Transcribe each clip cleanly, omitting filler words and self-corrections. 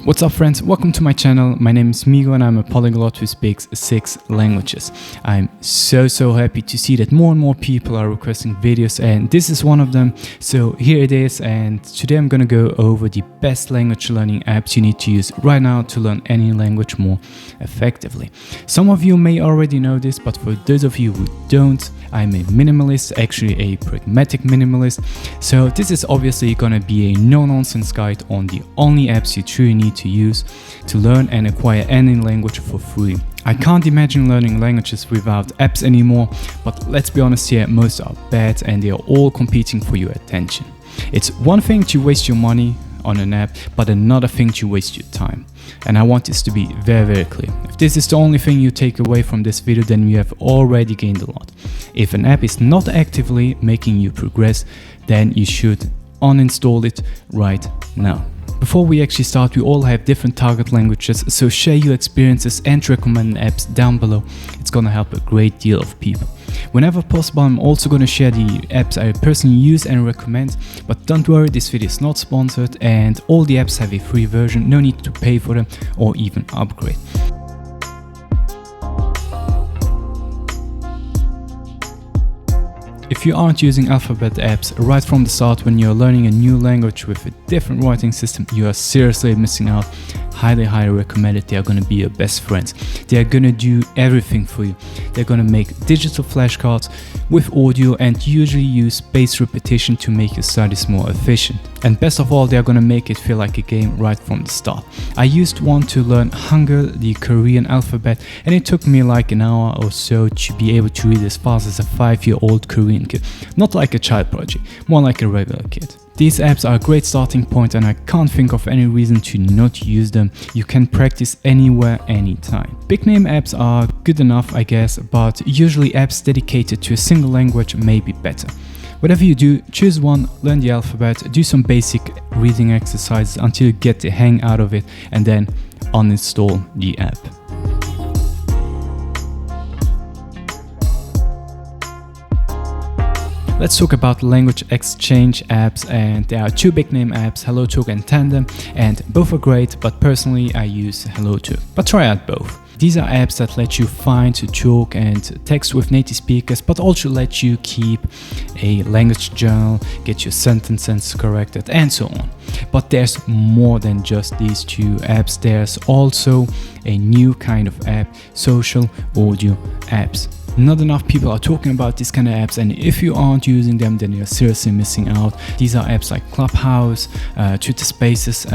What's up friends, welcome to my channel. My name is Migo and I'm a polyglot who speaks 6 languages. I'm so happy to see that more and more people are requesting videos, and this is one of them. So here it is, and today I'm gonna go over the best language learning apps you need to use right now to learn any language more effectively. Some of you may already know this, but for those of you who don't, I'm a minimalist, actually a pragmatic minimalist. So this is obviously gonna be a no-nonsense guide on the only apps you truly need to use to learn and acquire any language for free. I can't imagine learning languages without apps anymore, but let's be honest here, most are bad and they are all competing for your attention. It's one thing to waste your money on an app, but another thing to waste your time. And I want this to be very clear. If this is the only thing you take away from this video, then you have already gained a lot. If an app is not actively making you progress, then you should uninstall it right now. Before we actually start, we all have different target languages, so share your experiences and recommend apps down below. It's gonna help a great deal of people. Whenever possible, I'm also gonna share the apps I personally use and recommend, but don't worry, this video is not sponsored and all the apps have a free version, no need to pay for them or even upgrade. If you aren't using alphabet apps right from the start when you're learning a new language with a different writing system, you are seriously missing out. Highly recommend it. They are going to be your best friends. They are going to do everything for you. They're going to make digital flashcards with audio and usually use spaced repetition to make your studies more efficient. And best of all, they are going to make it feel like a game right from the start. I used one to learn Hangul, the Korean alphabet, and it took me like an hour or so to be able to read as fast as a 5-year-old Korean kid. Not like a child prodigy, more like a regular kid. These apps are a great starting point and I can't think of any reason to not use them. You can practice anywhere, anytime. Big name apps are good enough, I guess, but usually apps dedicated to a single language may be better. Whatever you do, choose one, learn the alphabet, do some basic reading exercises until you get the hang out of it, and then uninstall the app. Let's talk about language exchange apps, and there are 2 big name apps, HelloTalk and Tandem, and both are great, but personally I use HelloTalk. But try out both. These are apps that let you find, talk and text with native speakers, but also let you keep a language journal, get your sentences corrected and so on. But there's more than just these 2 apps. There's also a new kind of app, social audio apps. Not enough people are talking about these kind of apps, and if you aren't using them, then you're seriously missing out. These are apps like Clubhouse, Twitter Spaces,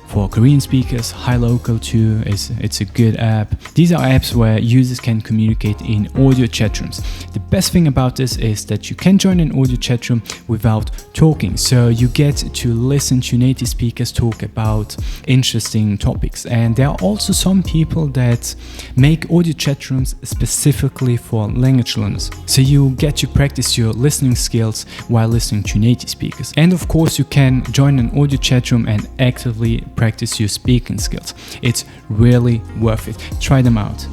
for Korean speakers. HiLocal too, it's a good app. These are apps where users can communicate in audio chat rooms. The best thing about this is that you can join an audio chat room without talking, so you get to listen to native speakers talk about interesting topics. And there are also some people that make audio chat rooms specifically for language learners, so you get to practice your listening skills while listening to native speakers. And of course, you can join an audio chat room and actively practice your speaking skills. It's really worth it. Try them out.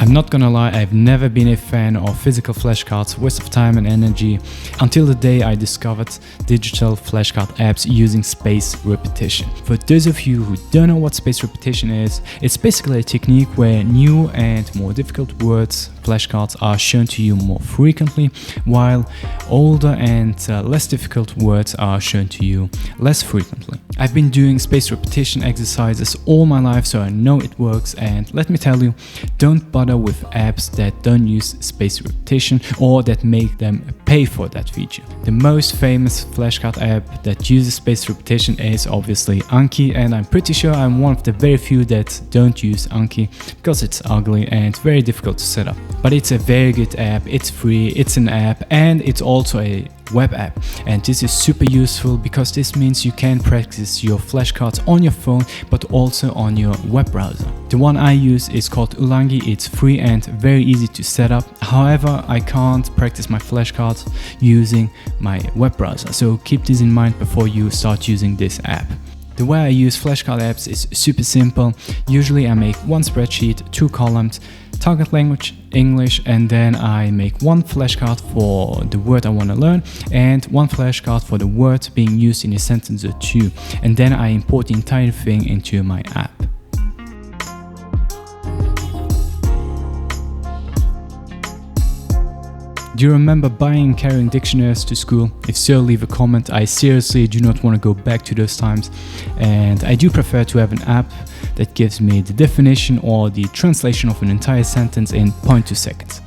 I'm not gonna lie, I've never been a fan of physical flashcards, waste of time and energy, until the day I discovered digital flashcard apps using spaced repetition. For those of you who don't know what spaced repetition is, it's basically a technique where new and more difficult words, flashcards, are shown to you more frequently, while older and less difficult words are shown to you less frequently. I've been doing spaced repetition exercises all my life, so I know it works, and let me tell you, don't bother with apps that don't use spaced repetition or that make them pay for that feature. The most famous flashcard app that uses spaced repetition is obviously Anki, and I'm pretty sure I'm one of the very few that don't use Anki because it's ugly and very difficult to set up. But it's a very good app, it's free, it's an app, and it's also a web app. And this is super useful because this means you can practice your flashcards on your phone but also on your web browser. The one I use is called Ulangi. It's free and very easy to set up. However, I can't practice my flashcards using my web browser, so keep this in mind before you start using this app. The way I use flashcard apps is super simple. Usually I make one spreadsheet, 2 columns, target language, English, and then I make one flashcard for the word I want to learn and one flashcard for the word being used in a sentence or two, and then I import the entire thing into my app. Do you remember buying and carrying dictionaries to school? If so, leave a comment. I seriously do not want to go back to those times, and I do prefer to have an app that gives me the definition or the translation of an entire sentence in 0.2 seconds.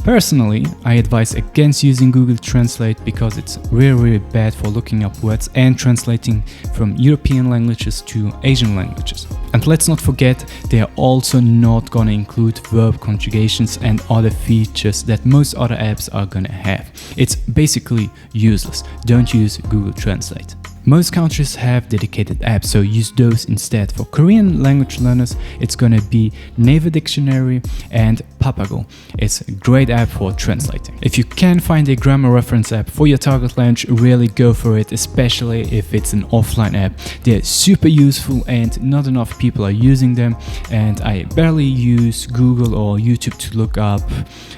Personally, I advise against using Google Translate because it's really bad for looking up words and translating from European languages to Asian languages. And let's not forget, they are also not gonna include verb conjugations and other features that most other apps are gonna have. It's basically useless. Don't use Google Translate. Most countries have dedicated apps, so use those instead. For Korean language learners, it's gonna be Naver Dictionary and Papago. It's a great app for translating. If you can find a grammar reference app for your target language, really go for it, especially if it's an offline app. They're super useful and not enough people are using them, and I barely use Google or YouTube to look up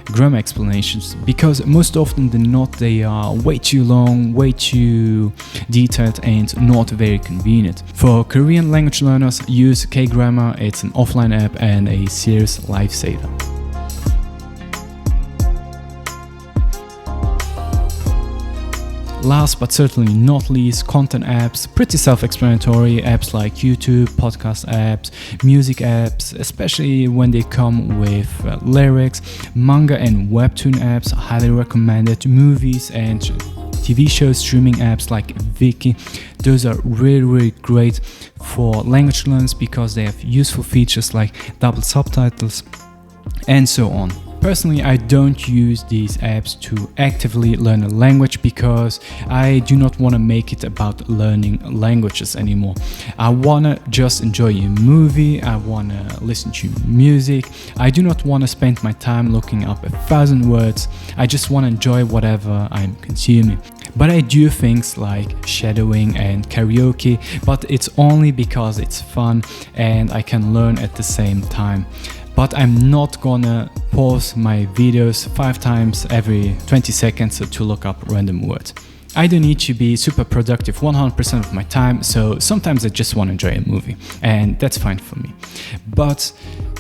grammar explanations because most often than not they are way too long, way too detailed, and not very convenient. For Korean language learners, use K-Grammar. It's an offline app and a serious lifesaver. Last but certainly not least, content apps. Pretty self-explanatory. Apps like YouTube, podcast apps, music apps, especially when they come with lyrics. Manga and webtoon apps, highly recommended. Movies and TV shows, streaming apps like Viki. Those are really great for language learners because they have useful features like double subtitles and so on. Personally, I don't use these apps to actively learn a language because I do not want to make it about learning languages anymore. I want to just enjoy a movie, I want to listen to music. I do not want to spend my time looking up 1,000 words. I just want to enjoy whatever I'm consuming. But I do things like shadowing and karaoke, but it's only because it's fun and I can learn at the same time. But I'm not gonna pause my videos 5 times every 20 seconds to look up random words. I don't need to be super productive 100% of my time, so sometimes I just want to enjoy a movie, and that's fine for me. But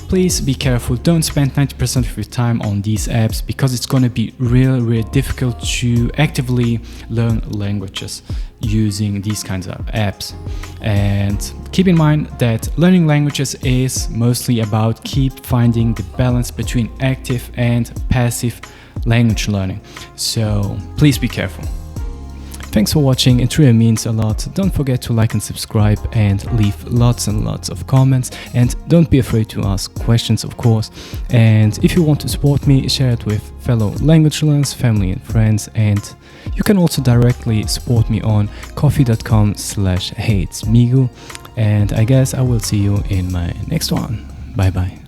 please be careful, don't spend 90% of your time on these apps because it's gonna be really difficult to actively learn languages using these kinds of apps. And keep in mind that learning languages is mostly about keep finding the balance between active and passive language learning. So please be careful. Thanks for watching, it really means a lot. Don't forget to like and subscribe and leave lots and lots of comments, and don't be afraid to ask questions, of course. And if you want to support me, share it with fellow language learners, family and friends, and you can also directly support me on coffee.com/hey it's Migo. And I guess I will see you in my next one. Bye bye.